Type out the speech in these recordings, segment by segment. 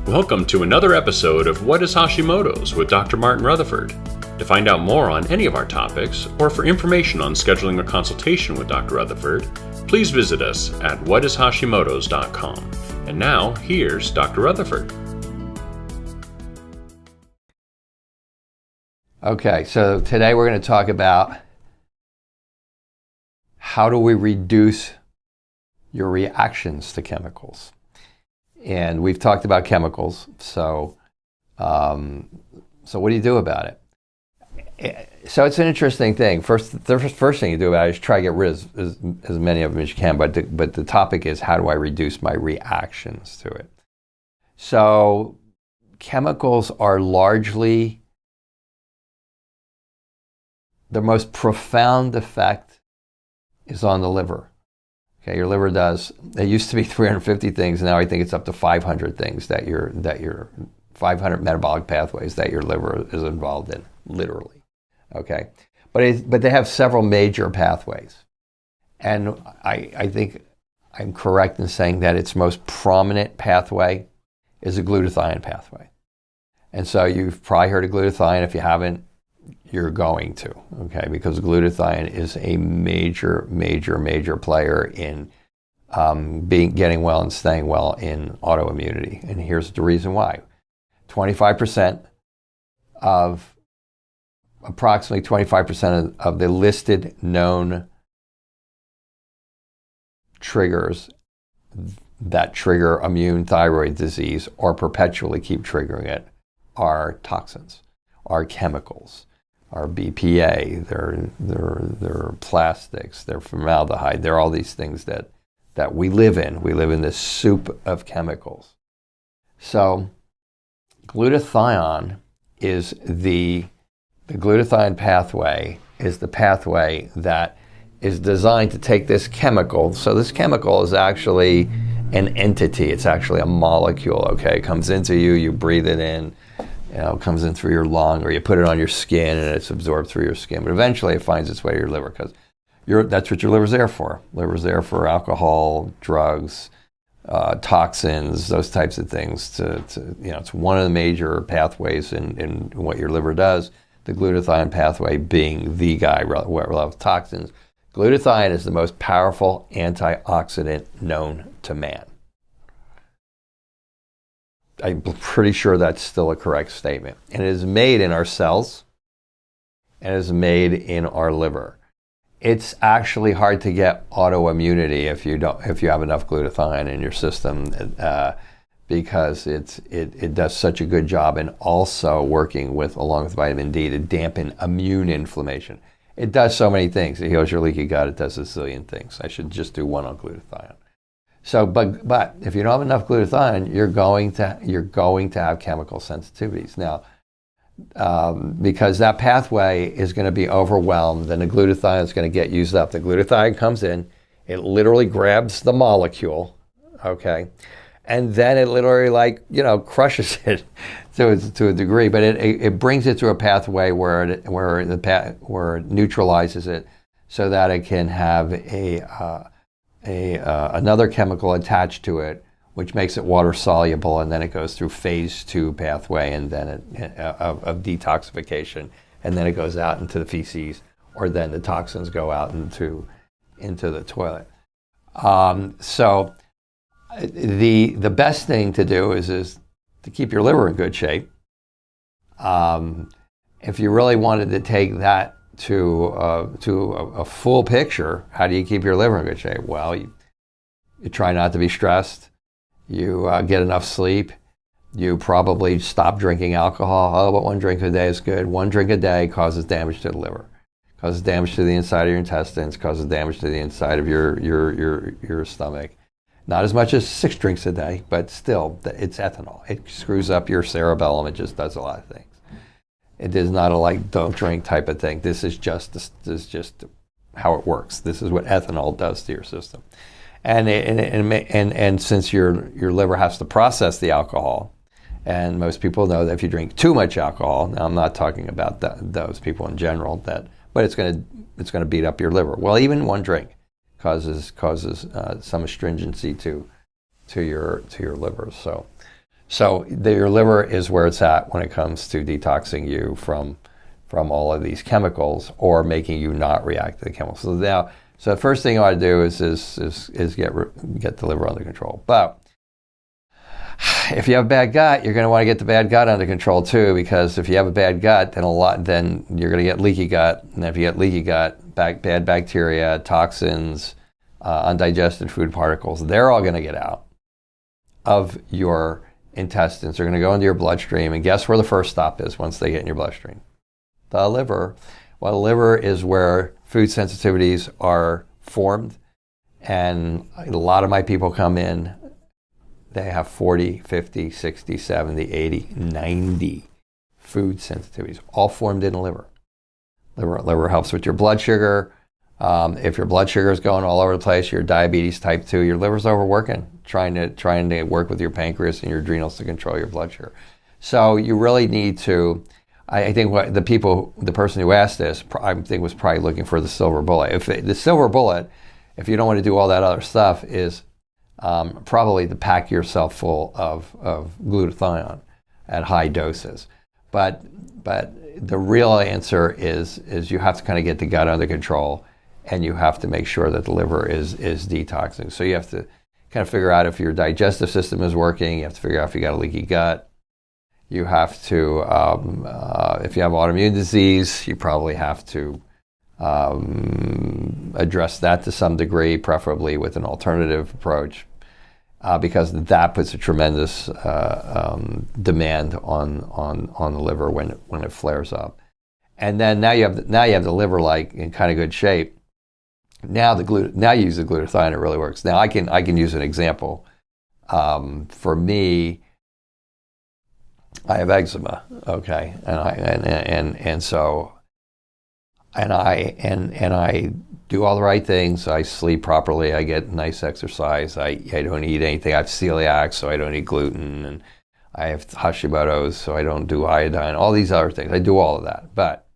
Welcome to another episode of What is Hashimoto's with Dr. Martin Rutherford. To find out more on any of our topics, or for information on scheduling a consultation with Dr. Rutherford, please visit us at whatishashimoto's.com. And now, here's Dr. Rutherford. Okay, so today we're going to talk about how do we reduce your reactions to chemicals. And we've talked about chemicals, so what do you do about it? So it's an interesting thing. The first thing you do about it is try to get rid of as many of them as you can, but the topic is how do I reduce my reactions to it? So chemicals are largely, the most profound effect is on the liver. Okay, your liver does, it used to be 350 things, now I think it's up to 500 things that your 500 metabolic pathways that your liver is involved in, literally. Okay, but they have several major pathways. And I think I'm correct in saying that its most prominent pathway is a glutathione pathway. And so you've probably heard of glutathione. If you haven't, you're going to, okay, because glutathione is a major player in getting well and staying well in autoimmunity. And here's the reason why. Approximately 25% of the listed known triggers that trigger immune thyroid disease or perpetually keep triggering it are toxins, are chemicals, are BPA, they're plastics, they're formaldehyde, they're all these things that we live in. We live in this soup of chemicals. So glutathione is the glutathione pathway is the pathway that is designed to take this chemical. So this chemical is actually an entity. It's actually a molecule, okay? It comes into you, you breathe it in, it comes in through your lung, or you put it on your skin and it's absorbed through your skin. But eventually it finds its way to your liver because that's what your liver's there for. Liver's there for alcohol, drugs, toxins, those types of things. It's one of the major pathways in what your liver does. The glutathione pathway being the guy with toxins. Glutathione is the most powerful antioxidant known to man. I'm pretty sure that's still a correct statement. And it is made in our cells, and it is made in our liver. It's actually hard to get autoimmunity if you have enough glutathione in your system, because it does such a good job in also working along with vitamin D to dampen immune inflammation. It does so many things. It heals your leaky gut. It does a zillion things. I should just do one on glutathione. So, but if you don't have enough glutathione, you're going to have chemical sensitivities. Now, because that pathway is going to be overwhelmed, then the glutathione is going to get used up. The glutathione comes in, it literally grabs the molecule, okay, and then it literally crushes it to a degree. But it brings it to a pathway where it neutralizes it, so that it can have another chemical attached to it, which makes it water soluble, and then it goes through phase 2 pathway, and then of detoxification, and then it goes out into the feces, or then the toxins go out into the toilet. So the best thing to do is to keep your liver in good shape. If you really wanted to take that to a full picture, how do you keep your liver in good shape? Well, you try not to be stressed. You get enough sleep. You probably stop drinking alcohol. Oh, but one drink a day is good. One drink a day causes damage to the liver, causes damage to the inside of your intestines, causes damage to the inside of your stomach. Not as much as 6 drinks a day, but still, it's ethanol. It screws up your cerebellum. It just does a lot of things. It is not a don't drink type of thing. This is just how it works. This is what ethanol does to your system. And since your liver has to process the alcohol, and most people know that if you drink too much alcohol, now I'm not talking about those people in general, but it's going to beat up your liver. Well, even one drink causes some astringency to your liver. So your liver is where it's at when it comes to detoxing you from all of these chemicals or making you not react to the chemicals. So the first thing you want to do is get the liver under control. But if you have a bad gut, you're going to want to get the bad gut under control too, because if you have a bad gut, then you're going to get leaky gut, and if you get leaky gut, bad bacteria, toxins, undigested food particles, they're all going to get out of your intestines. They're going to go into your bloodstream, and guess where the first stop is once they get in your bloodstream? The liver. Well, the liver is where food sensitivities are formed, and a lot of my people come in, they have 40, 50, 60, 70, 80, 90 food sensitivities, all formed in the liver. Liver helps with your blood sugar. If your blood sugar is going all over the place, your diabetes type 2, your liver's overworking, trying to work with your pancreas and your adrenals to control your blood sugar. So you really need to, I think the person who asked this, I think was probably looking for the silver bullet. The silver bullet, if you don't want to do all that other stuff, is probably to pack yourself full of glutathione at high doses. But the real answer is you have to kind of get the gut under control, and you have to make sure that the liver is detoxing. So you have to kind of figure out if your digestive system is working. You have to figure out if you got a leaky gut. You have to, if you have autoimmune disease, you probably have to address that to some degree, preferably with an alternative approach, because that puts a tremendous demand on the liver when it flares up. And then now you have the liver like in kind of good shape. Now you use the glutathione, it really works. Now I can use an example. For me, I have eczema, okay, and so I do all the right things. I sleep properly. I get nice exercise. I don't eat anything. I have celiac, so I don't eat gluten, and I have Hashimoto's, so I don't do iodine. All these other things, I do all of that. But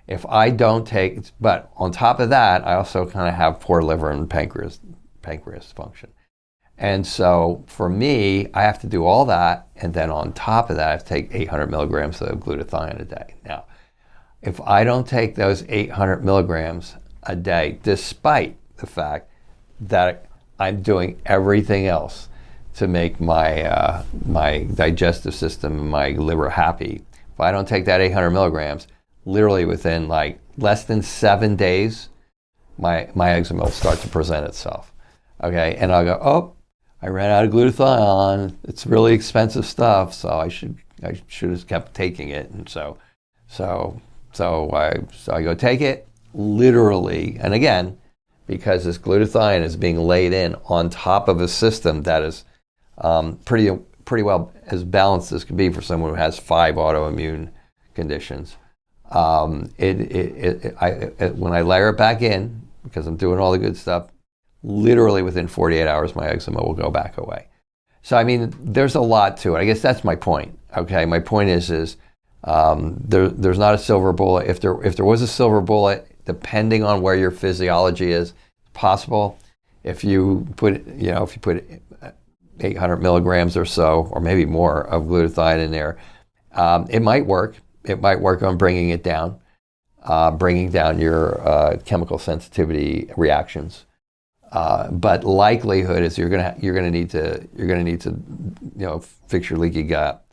if I don't take, but on top of that, I also kind of have poor liver and pancreas function. And so for me, I have to do all that, and then on top of that, I have to take 800 milligrams of glutathione a day. Now, if I don't take those 800 milligrams a day, despite the fact that I'm doing everything else to make my digestive system and my liver happy, if I don't take that 800 milligrams, literally within like less than 7 days, my eczema will start to present itself. Okay, and I'll go, oh, I ran out of glutathione. It's really expensive stuff, so I should have kept taking it. And so I go take it, literally, and again, because this glutathione is being laid in on top of a system that is pretty well as balanced as can be for someone who has 5 autoimmune conditions. When I layer it back in, because I'm doing all the good stuff, literally within 48 hours, my eczema will go back away. So, I mean, there's a lot to it. I guess that's my point. Okay, my point is there's not a silver bullet. If there was a silver bullet, depending on where your physiology is, possible. If you put 800 milligrams or so, or maybe more, of glutathione in there, it might work. It might work on bringing it down, bringing down your chemical sensitivity reactions. But likelihood is you're gonna need to fix your leaky gut.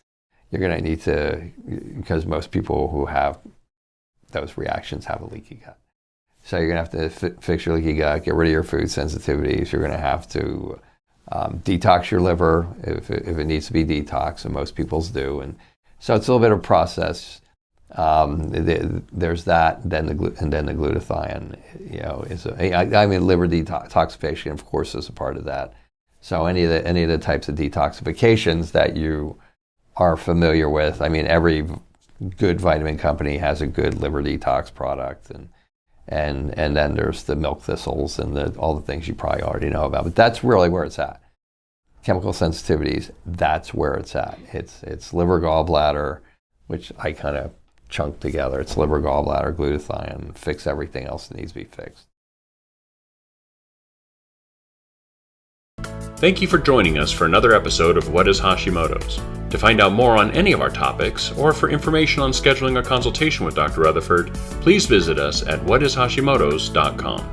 You're gonna need to, because most people who have those reactions have a leaky gut. So you're gonna have to fix your leaky gut, get rid of your food sensitivities. You're gonna have to detox your liver if it needs to be detoxed, and most people's do. And so it's a little bit of a process. There's that, then the glutathione, liver detoxification, of course, is a part of that. So any of the types of detoxifications that you are familiar with, I mean, every good vitamin company has a good liver detox product, and then there's the milk thistles and all the things you probably already know about. But that's really where it's at. Chemical sensitivities, that's where it's at. It's liver, gallbladder, which I kind of chunk together. It's liver, gallbladder, glutathione, fix everything else that needs to be fixed. Thank you for joining us for another episode of What is Hashimoto's? To find out more on any of our topics, or for information on scheduling a consultation with Dr. Rutherford, please visit us at whatishashimotos.com.